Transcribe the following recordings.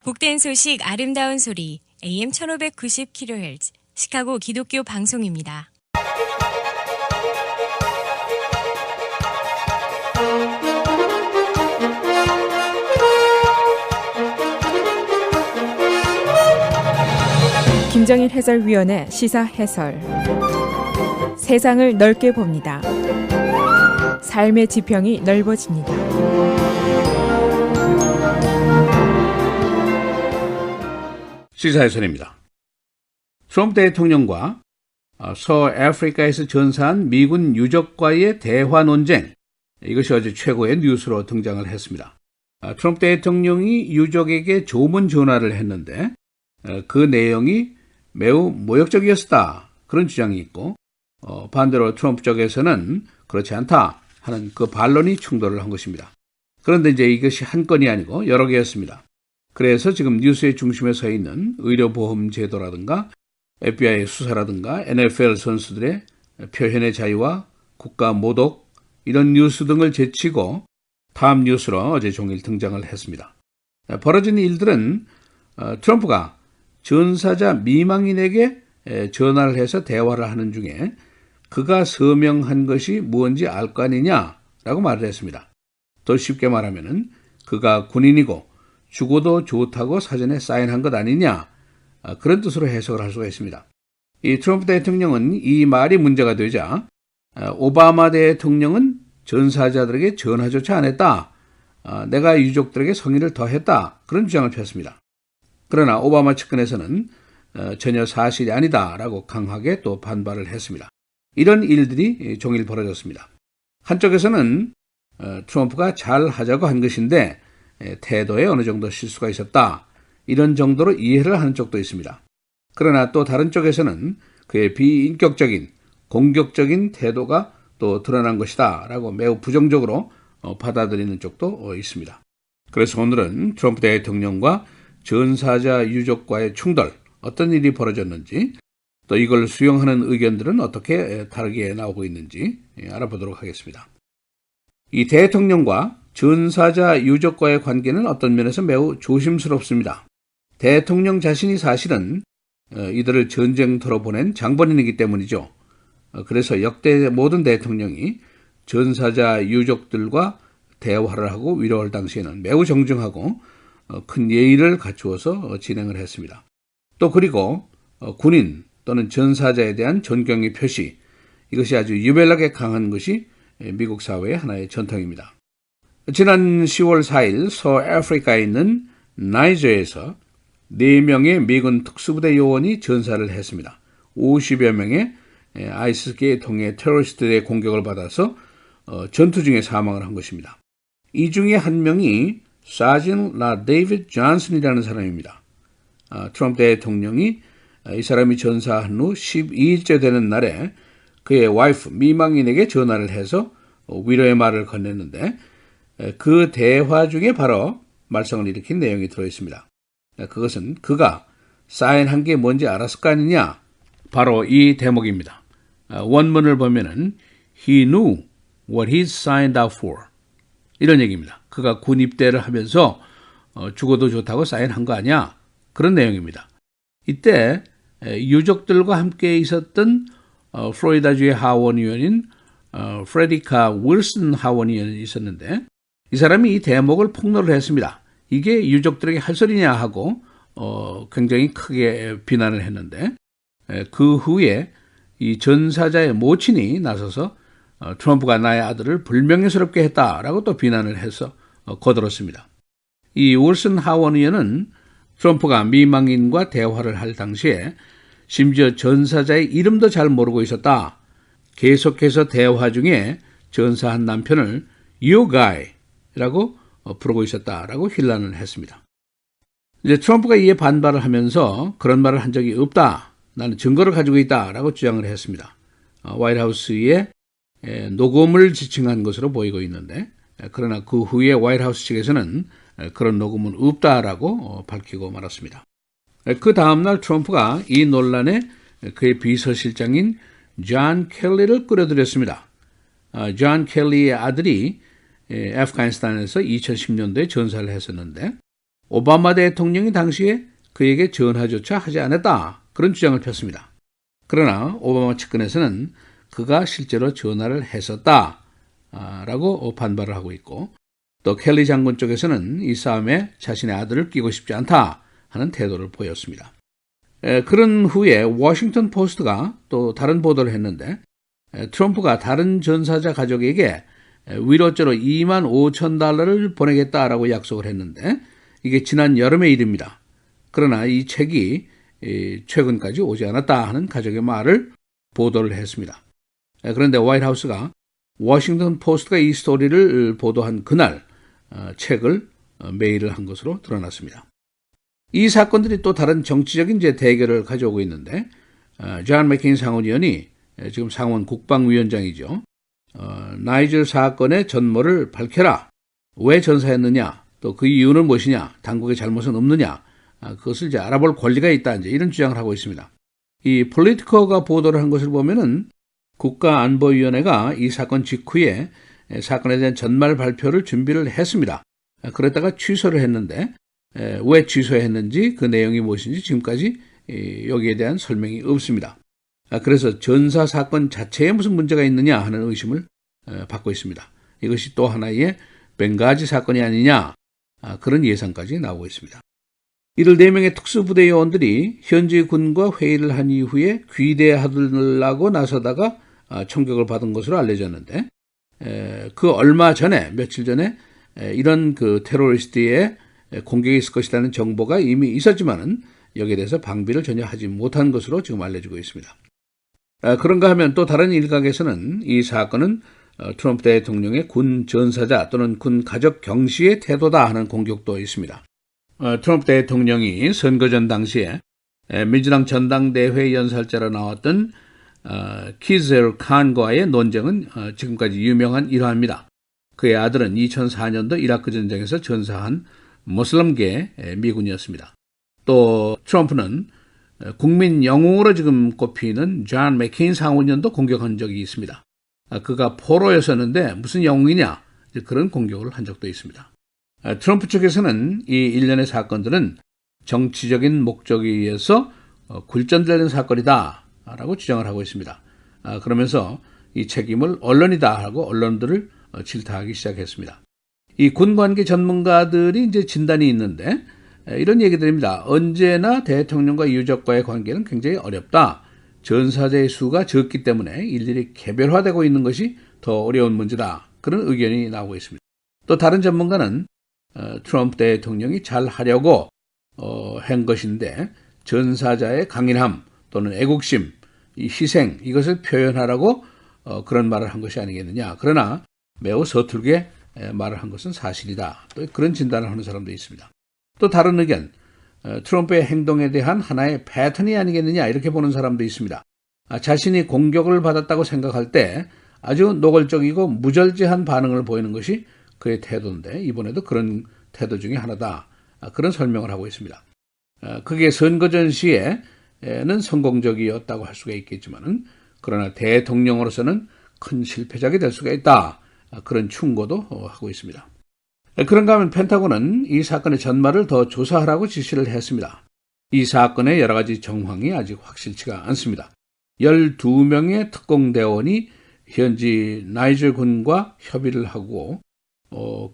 복된 소식 아름다운 소리 AM 1590kHz 시카고 기독교 방송입니다. 김정일 해설위원의 시사 해설. 세상을 넓게 봅니다. 삶의 지평이 넓어집니다. 시사해설입니다. 트럼프 대통령과 서아프리카에서 전사한 미군 유족과의 대화 논쟁, 이것이 어제 최고의 뉴스로 등장을 했습니다. 트럼프 대통령이 유족에게 조문 전화를 했는데 그 내용이 매우 모욕적이었다, 그런 주장이 있고, 반대로 트럼프 쪽에서는 그렇지 않다 하는 그 반론이 충돌을 한 것입니다. 그런데 이제 이것이 한 건이 아니고 여러 개였습니다. 그래서 지금 뉴스의 중심에 서 있는 의료보험 제도라든가 FBI 수사라든가 NFL 선수들의 표현의 자유와 국가 모독, 이런 뉴스 등을 제치고 탑 뉴스로 어제 종일 등장을 했습니다. 벌어진 일들은 트럼프가 전사자 미망인에게 전화를 해서 대화를 하는 중에 그가 서명한 것이 무엇인지 알 거 아니냐라고 말을 했습니다. 더 쉽게 말하면 그가 군인이고 죽어도 좋다고 사전에 사인한 것 아니냐, 그런 뜻으로 해석을 할 수가 있습니다. 이 트럼프 대통령은 이 말이 문제가 되자 오바마 대통령은 전사자들에게 전화조차 안 했다, 내가 유족들에게 성의를 더했다, 그런 주장을 폈습니다. 그러나 오바마 측근에서는 전혀 사실이 아니다라고 강하게 또 반발을 했습니다. 이런 일들이 종일 벌어졌습니다. 한쪽에서는 트럼프가 잘 하자고 한 것인데 태도에 어느 정도 실수가 있었다, 이런 정도로 이해를 하는 쪽도 있습니다. 그러나 또 다른 쪽에서는 그의 비인격적인 공격적인 태도가 또 드러난 것이다 라고 매우 부정적으로 받아들이는 쪽도 있습니다. 그래서 오늘은 트럼프 대통령과 전사자 유족과의 충돌, 어떤 일이 벌어졌는지, 또 이걸 수용하는 의견들은 어떻게 다르게 나오고 있는지 알아보도록 하겠습니다. 이 대통령과 전사자 유족과의 관계는 어떤 면에서 매우 조심스럽습니다. 대통령 자신이 사실은 이들을 전쟁터로 보낸 장본인이기 때문이죠. 그래서 역대 모든 대통령이 전사자 유족들과 대화를 하고 위로할 당시에는 매우 정중하고 큰 예의를 갖추어서 진행을 했습니다. 또 그리고 군인 또는 전사자에 대한 존경의 표시, 이것이 아주 유별나게 강한 것이 미국 사회의 하나의 전통입니다. 지난 10월 4일 서아프리카에 있는 나이저에서 4명의 미군 특수부대 요원이 전사를 했습니다. 50여 명의 아이스계 통해 테러리스트들의 공격을 받아서 전투 중에 사망을 한 것입니다. 이 중에 한 명이 사진 라 데이비드 존슨이라는 사람입니다. 트럼프 대통령이 이 사람이 전사한 후 12일째 되는 날에 그의 와이프 미망인에게 전화를 해서 위로의 말을 건넸는데 그 대화 중에 바로 말썽을 일으킨 내용이 들어있습니다. 그것은 그가 사인한 게 뭔지 알았을 거 아니냐, 바로 이 대목입니다. 원문을 보면은 He knew what he signed up for, 이런 얘기입니다. 그가 군 입대를 하면서 죽어도 좋다고 사인한 거 아니야, 그런 내용입니다. 이때 유족들과 함께 있었던 플로리다주의 하원의원인 프레디카 윌슨 하원의원이 있었는데, 이 사람이 이 대목을 폭로를 했습니다. 이게 유족들에게 할 소리냐 하고 굉장히 크게 비난을 했는데, 그 후에 이 전사자의 모친이 나서서 트럼프가 나의 아들을 불명예스럽게 했다라고 또 비난을 해서 거들었습니다. 이 윌슨 하원의원은 트럼프가 미망인과 대화를 할 당시에 심지어 전사자의 이름도 잘 모르고 있었다, 계속해서 대화 중에 전사한 남편을 You guy 라고 부르고 있었다라고 힐난을 했습니다. 이제 트럼프가 이에 반발을 하면서 그런 말을 한 적이 없다, 나는 증거를 가지고 있다라고 주장을 했습니다. 화이트하우스에 녹음을 지칭한 것으로 보이고 있는데, 그러나 그 후에 화이트하우스 측에서는 그런 녹음은 없다라고 밝히고 말았습니다. 그 다음날 트럼프가 이 논란에 그의 비서실장인 존 켈리를 끌어들였습니다. 존 켈리의 아들이 아프가니스탄에서 2010년도에 전사를 했었는데 오바마 대통령이 당시에 그에게 전화조차 하지 않았다. 그런 주장을 폈습니다. 그러나 오바마 측근에서는 그가 실제로 전화를 했었다. 라고 반발을 하고 있고 또 켈리 장군 쪽에서는 이 싸움에 자신의 아들을 끼고 싶지 않다 하는 태도를 보였습니다. 그런 후에 워싱턴 포스트가 또 다른 보도를 했는데 트럼프가 다른 전사자 가족에게 위로죄로 2만 5천 달러를 보내겠다라고 약속을 했는데 이게 지난 여름의 일입니다. 그러나 이 책이 최근까지 오지 않았다 하는 가족의 말을 보도를 했습니다. 그런데 화이트하우스가 워싱턴 포스트가 이 스토리를 보도한 그날 책을 메일을 한 것으로 드러났습니다. 이 사건들이 또 다른 정치적인 대결을 가져오고 있는데 존 맥케인 상원의원이 지금 상원 국방위원장이죠. 나이즐 사건의 전모를 밝혀라. 왜 전사했느냐? 또 그 이유는 무엇이냐? 당국의 잘못은 없느냐? 그것을 이제 알아볼 권리가 있다. 이제 이런 주장을 하고 있습니다. 이 폴리티커가 보도를 한 것을 보면은 국가안보위원회가 이 사건 직후에 사건에 대한 전말 발표를 준비를 했습니다. 그랬다가 취소를 했는데 왜 취소했는지 그 내용이 무엇인지 지금까지 여기에 대한 설명이 없습니다. 그래서 전사 사건 자체에 무슨 문제가 있느냐 하는 의심을 받고 있습니다. 이것이 또 하나의 벵가지 사건이 아니냐 그런 예상까지 나오고 있습니다. 이를 4명의 특수부대 요원들이 현지 군과 회의를 한 이후에 귀대하려고 나서다가 총격을 받은 것으로 알려졌는데 그 얼마 전에 며칠 전에 이런 그 테러리스트의 공격이 있을 것이라는 정보가 이미 있었지만은 여기에 대해서 방비를 전혀 하지 못한 것으로 지금 알려지고 있습니다. 그런가 하면 또 다른 일각에서는 이 사건은 트럼프 대통령의 군 전사자 또는 군 가족 경시의 태도다 하는 공격도 있습니다. 트럼프 대통령이 선거 전 당시에 민주당 전당대회 연설자로 나왔던 키젤 칸과의 논쟁은 지금까지 유명한 일화입니다. 그의 아들은 2004년도 이라크 전쟁에서 전사한 모슬렘계 미군이었습니다. 또 트럼프는 국민 영웅으로 지금 꼽히는 존 맥케인 상원의원도 공격한 적이 있습니다. 그가 포로였었는데 무슨 영웅이냐 그런 공격을 한 적도 있습니다. 트럼프 측에서는 이 일련의 사건들은 정치적인 목적에 의해서 굴전되는 사건이다 라고 주장을 하고 있습니다. 그러면서 이 책임을 언론이다 하고 언론들을 질타하기 시작했습니다. 이 군관계 전문가들이 이제 진단이 있는데 이런 얘기들입니다. 언제나 대통령과 유족과의 관계는 굉장히 어렵다. 전사자의 수가 적기 때문에 일일이 개별화되고 있는 것이 더 어려운 문제다. 그런 의견이 나오고 있습니다. 또 다른 전문가는 트럼프 대통령이 잘 하려고 한 것인데 전사자의 강인함 또는 애국심, 이 희생 이것을 표현하라고 그런 말을 한 것이 아니겠느냐. 그러나 매우 서툴게 말을 한 것은 사실이다. 또 그런 진단을 하는 사람도 있습니다. 또 다른 의견, 트럼프의 행동에 대한 하나의 패턴이 아니겠느냐 이렇게 보는 사람도 있습니다. 자신이 공격을 받았다고 생각할 때 아주 노골적이고 무절제한 반응을 보이는 것이 그의 태도인데 이번에도 그런 태도 중에 하나다. 그런 설명을 하고 있습니다. 그게 선거 전 시에는 성공적이었다고 할 수가 있겠지만 그러나 대통령으로서는 큰 실패작이 될 수가 있다. 그런 충고도 하고 있습니다. 그런가 하면 펜타곤은 이 사건의 전말을 더 조사하라고 지시를 했습니다. 이 사건의 여러 가지 정황이 아직 확실치가 않습니다. 12명의 특공대원이 현지 나이즐 군과 협의를 하고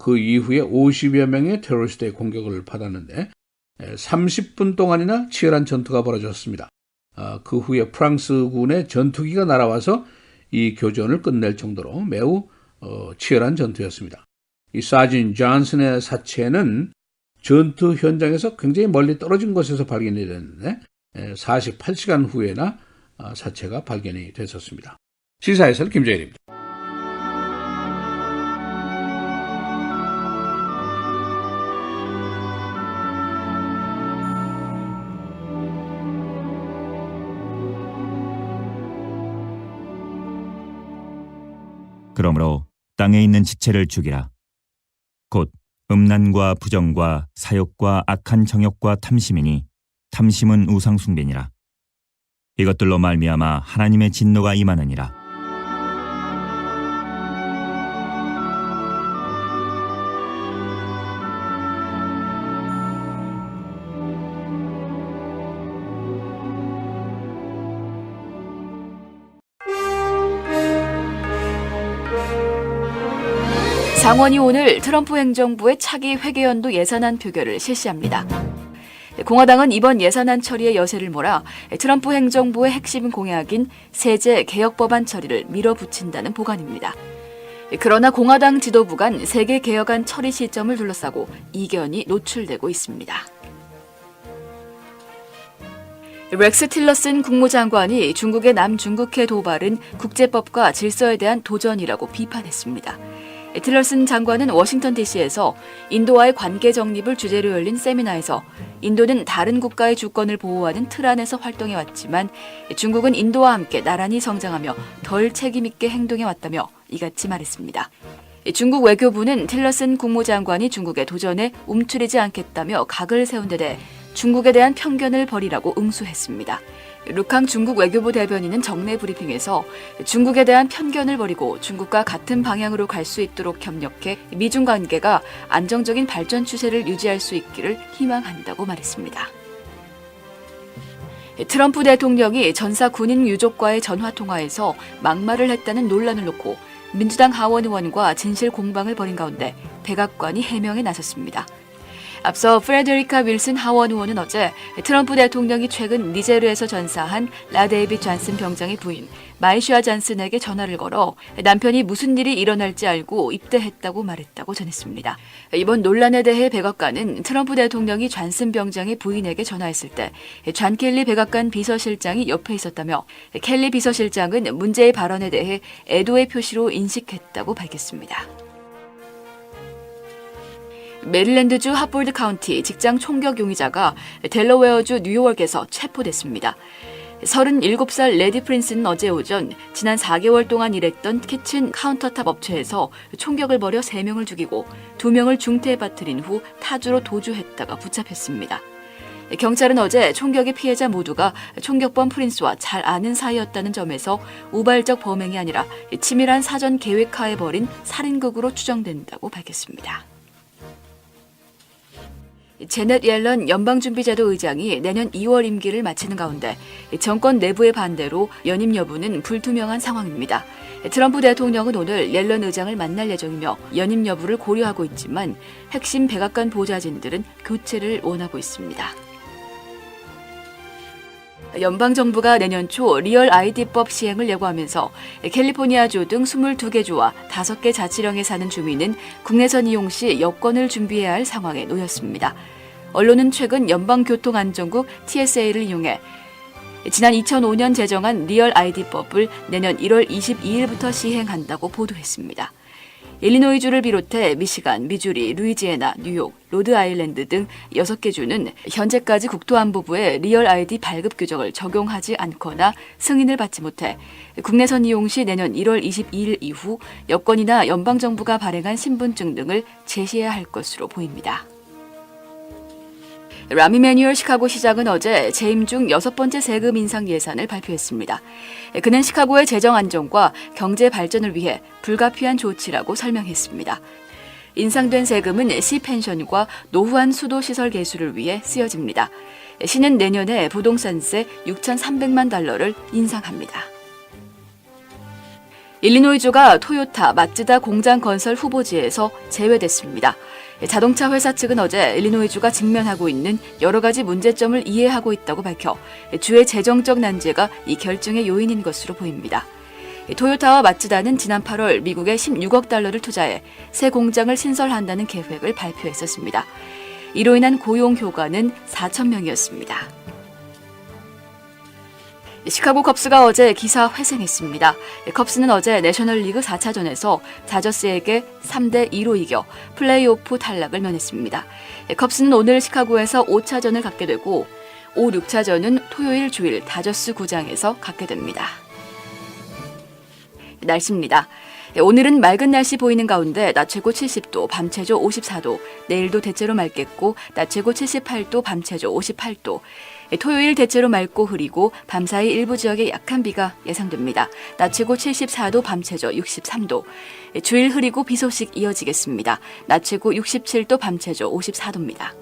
그 이후에 50여 명의 테러리스트의 공격을 받았는데 30분 동안이나 치열한 전투가 벌어졌습니다. 그 후에 프랑스군의 전투기가 날아와서 이 교전을 끝낼 정도로 매우 치열한 전투였습니다. 이 사진 존슨의 사체는 전투 현장에서 굉장히 멀리 떨어진 곳에서 발견이 됐는데 48시간 후에나 사체가 발견이 됐었습니다. 시사해설 김재일입니다. 그러므로 땅에 있는 지체를 죽이라. 곧 음란과 부정과 사욕과 악한 정욕과 탐심이니 탐심은 우상 숭배니라. 이것들로 말미암아 하나님의 진노가 임하느니라. 상원이 오늘 트럼프 행정부의 차기 회계연도 예산안 표결을 실시합니다. 공화당은 이번 예산안 처리에 여세를 몰아 트럼프 행정부의 핵심 공약인 세제 개혁 법안 처리를 밀어붙인다는 보관입니다. 그러나 공화당 지도부 간 세계 개혁안 처리 시점을 둘러싸고 이견이 노출되고 있습니다. 렉스 틸러슨 국무장관이 중국의 남중국해 도발은 국제법과 질서에 대한 도전이라고 비판했습니다. 틸러슨 장관은 워싱턴 DC에서 인도와의 관계 정립을 주제로 열린 세미나에서 인도는 다른 국가의 주권을 보호하는 틀 안에서 활동해왔지만 중국은 인도와 함께 나란히 성장하며 덜 책임있게 행동해왔다며 이같이 말했습니다. 중국 외교부는 틸러슨 국무장관이 중국의 도전에 움츠리지 않겠다며 각을 세운 데 대해 중국에 대한 편견을 버리라고 응수했습니다. 루캉 중국 외교부 대변인은 정례 브리핑에서 중국에 대한 편견을 버리고 중국과 같은 방향으로 갈 수 있도록 협력해 미중 관계가 안정적인 발전 추세를 유지할 수 있기를 희망한다고 말했습니다. 트럼프 대통령이 전사 군인 유족과의 전화통화에서 막말을 했다는 논란을 놓고 민주당 하원 의원과 진실 공방을 벌인 가운데 백악관이 해명에 나섰습니다. 앞서 프레데리카 윌슨 하원 의원은 어제 트럼프 대통령이 최근 니제르에서 전사한 라데이빗 잔슨 병장의 부인 마이슈아 잔슨에게 전화를 걸어 남편이 무슨 일이 일어날지 알고 입대했다고 말했다고 전했습니다. 이번 논란에 대해 백악관은 트럼프 대통령이 잔슨 병장의 부인에게 전화했을 때 존 켈리 백악관 비서실장이 옆에 있었다며 켈리 비서실장은 문제의 발언에 대해 애도의 표시로 인식했다고 밝혔습니다. 메릴랜드주 핫볼드 카운티 직장 총격 용의자가 델러웨어주 뉴욕에서 체포됐습니다. 37살 레디 프린스는 어제 오전 지난 4개월 동안 일했던 키친 카운터탑 업체에서 총격을 벌여 3명을 죽이고 2명을 중태에 빠뜨린 후 타주로 도주했다가 붙잡혔습니다. 경찰은 어제 총격의 피해자 모두가 총격범 프린스와 잘 아는 사이였다는 점에서 우발적 범행이 아니라 치밀한 사전 계획하에 벌인 살인극으로 추정된다고 밝혔습니다. 제넷 옐런 연방준비제도 의장이 내년 2월 임기를 마치는 가운데 정권 내부의 반대로 연임 여부는 불투명한 상황입니다. 트럼프 대통령은 오늘 옐런 의장을 만날 예정이며 연임 여부를 고려하고 있지만 핵심 백악관 보좌진들은 교체를 원하고 있습니다. 연방정부가 내년 초 리얼 아이디법 시행을 예고하면서 캘리포니아주 등 22개 주와 5개 자치령에 사는 주민은 국내선 이용 시 여권을 준비해야 할 상황에 놓였습니다. 언론은 최근 연방교통안전국 TSA를 이용해 지난 2005년 제정한 리얼 아이디법을 내년 1월 22일부터 시행한다고 보도했습니다. 일리노이주를 비롯해 미시간, 미주리, 루이지애나, 뉴욕, 로드아일랜드 등 6개 주는 현재까지 국토안보부의 리얼 아이디 발급 규정을 적용하지 않거나 승인을 받지 못해 국내선 이용 시 내년 1월 22일 이후 여권이나 연방정부가 발행한 신분증 등을 제시해야 할 것으로 보입니다. 라미 매뉴얼 시카고 시장은 어제 재임 중 6번째 세금 인상 예산을 발표했습니다. 그는 시카고의 재정 안정과 경제 발전을 위해 불가피한 조치라고 설명했습니다. 인상된 세금은 시 펜션과 노후한 수도 시설 개수를 위해 쓰여집니다. 시는 내년에 부동산세 6,300만 달러를 인상합니다. 일리노이주가 토요타, 마츠다 공장 건설 후보지에서 제외됐습니다. 자동차 회사 측은 어제 일리노이주가 직면하고 있는 여러 가지 문제점을 이해하고 있다고 밝혀 주의 재정적 난제가 이 결정의 요인인 것으로 보입니다. 토요타와 마츠다는 지난 8월 미국에 16억 달러를 투자해 새 공장을 신설한다는 계획을 발표했었습니다. 이로 인한 고용 효과는 4,000명이었습니다. 시카고 컵스가 어제 기사 회생했습니다. 컵스는 어제 내셔널리그 4차전에서 다저스에게 3대2로 이겨 플레이오프 탈락을 면했습니다. 컵스는 오늘 시카고에서 5차전을 갖게 되고 5, 6차전은 토요일 주일 다저스 구장에서 갖게 됩니다. 날씨입니다. 오늘은 맑은 날씨 보이는 가운데 낮 최고 70도, 밤 최저 54도, 내일도 대체로 맑겠고 낮 최고 78도, 밤 최저 58도, 토요일 대체로 맑고 흐리고 밤사이 일부 지역에 약한 비가 예상됩니다. 낮 최고 74도, 밤 최저 63도, 주일 흐리고 비 소식 이어지겠습니다. 낮 최고 67도, 밤 최저 54도입니다.